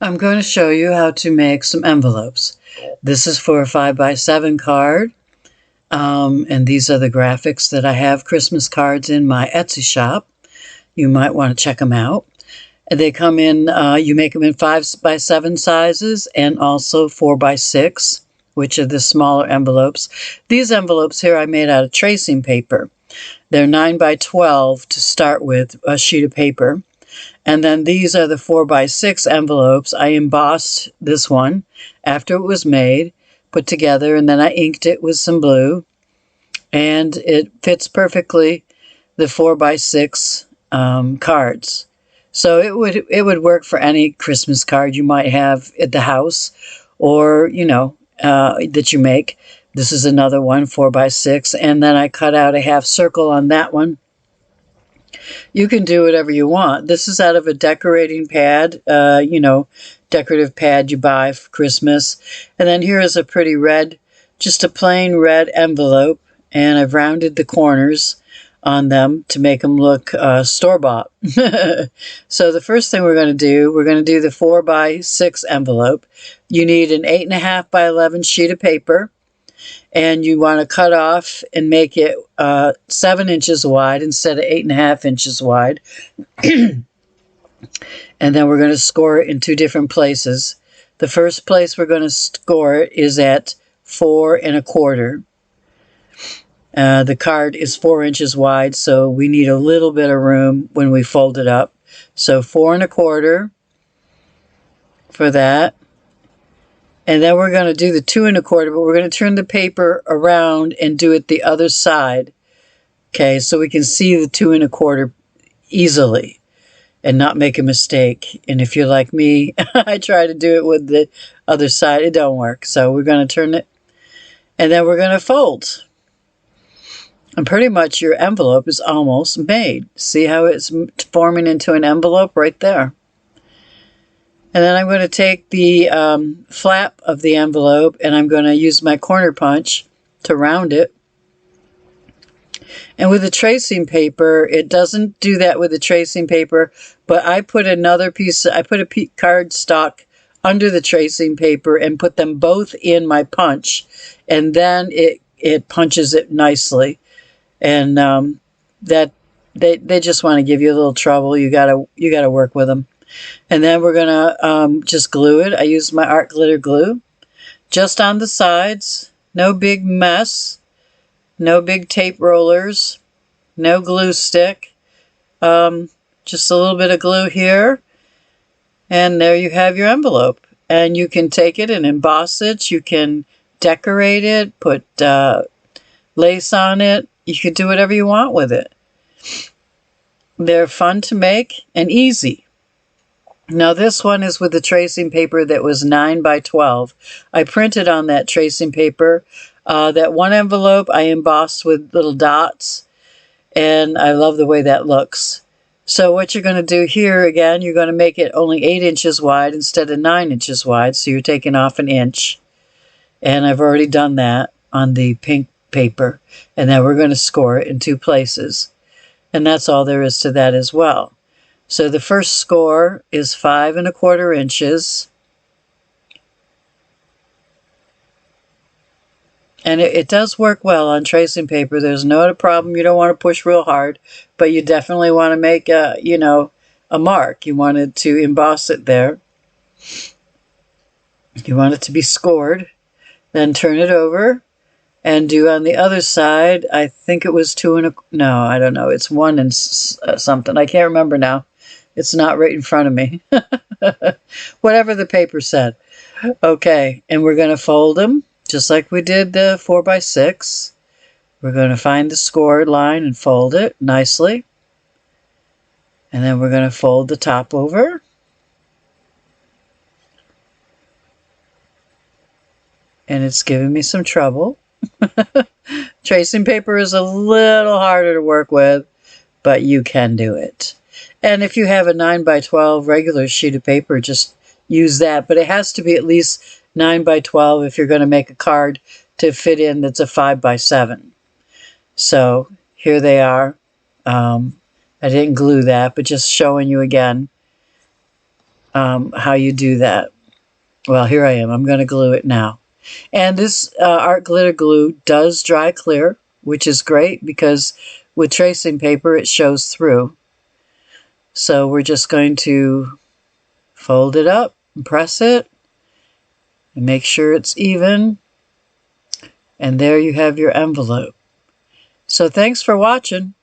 I'm going to show you how to make some envelopes. This is for a 5x7 card, and these are the graphics that I have Christmas cards in my Etsy shop. You might want to check them out. And they come in, you make them in 5x7 sizes and also 4x6, which are the smaller envelopes. These envelopes here I made out of tracing paper. They're 9x12 to start with, a sheet of paper. And then these are the 4x6 envelopes. I embossed this one after it was made, put together, and then I inked it with some blue. And it fits perfectly the 4x6 cards. So it would work for any Christmas card you might have at the house, or that you make. This is another one, 4x6, and then I cut out a half circle on that one. You can do whatever you want. This is out of a decorating pad, decorative pad you buy for Christmas. And then here is a pretty red, just a plain red envelope, and I've rounded the corners on them to make them look store-bought. So the first thing we're going to do the 4x6 envelope. You need an 8.5x11 sheet of paper, and you want to cut off and make it 7 inches wide instead of 8.5 inches wide. And then we're going to score it in 2 different places. The first place we're going to score it is at 4 1/4. The card is 4 inches wide, so we need a little bit of room when we fold it up. So 4 1/4 for that. And then we're going to do the 2 1/4, but we're going to turn the paper around and do it the other side. Okay, so we can see the 2 1/4 easily and not make a mistake. And if you're like me, I try to do it with the other side. It don't work. So we're going to turn it, and then we're going to fold. And pretty much your envelope is almost made. See how it's forming into an envelope right there? And then I'm going to take the flap of the envelope, and I'm going to use my corner punch to round it. And with the tracing paper, it doesn't do that with the tracing paper, but I put another piece, I put a cardstock under the tracing paper and put them both in my punch, and then it punches it nicely. And that they just want to give you a little trouble. You gotta work with them. And then we're gonna just glue it. I use my art glitter glue just on the sides. No big mess. No big tape rollers. No glue stick. Just a little bit of glue here. And there you have your envelope. And you can take it and emboss it. You can decorate it. Put lace on it. You could do whatever you want with it. They're fun to make and easy. Now this one is with the tracing paper that was 9x12. I printed on that tracing paper. That one envelope I embossed with little dots, and I love the way that looks. So what you're going to do here, again, you're going to make it only 8 inches wide instead of 9 inches wide, so you're taking off an inch. And I've already done that on the pink paper. And then we're going to score it in 2 places. And that's all there is to that as well. So the first score is 5 1/4 inches. And it does work well on tracing paper. There's no other problem. You don't want to push real hard, but you definitely want to make a mark. You wanted to emboss it there. You want it to be scored. Then turn it over and do on the other side. I think it was 2 no, I don't know. It's 1 and something. I can't remember now. It's not right in front of me. Whatever the paper said. Okay, and we're going to fold them just like we did the 4x6. We're going to find the scored line and fold it nicely. And then we're going to fold the top over. And it's giving me some trouble. Tracing paper is a little harder to work with, but you can do it. And if you have a 9x12 regular sheet of paper, just use that. But it has to be at least 9x12 if you're going to make a card to fit in that's a 5x7. So here they are. I didn't glue that, but just showing you again. how you do that. Well, here I am. I'm going to glue it now. And this art glitter glue does dry clear, which is great because with tracing paper it shows through. So we're just going to fold it up and press it and make sure it's even. And there you have your envelope. So thanks for watching.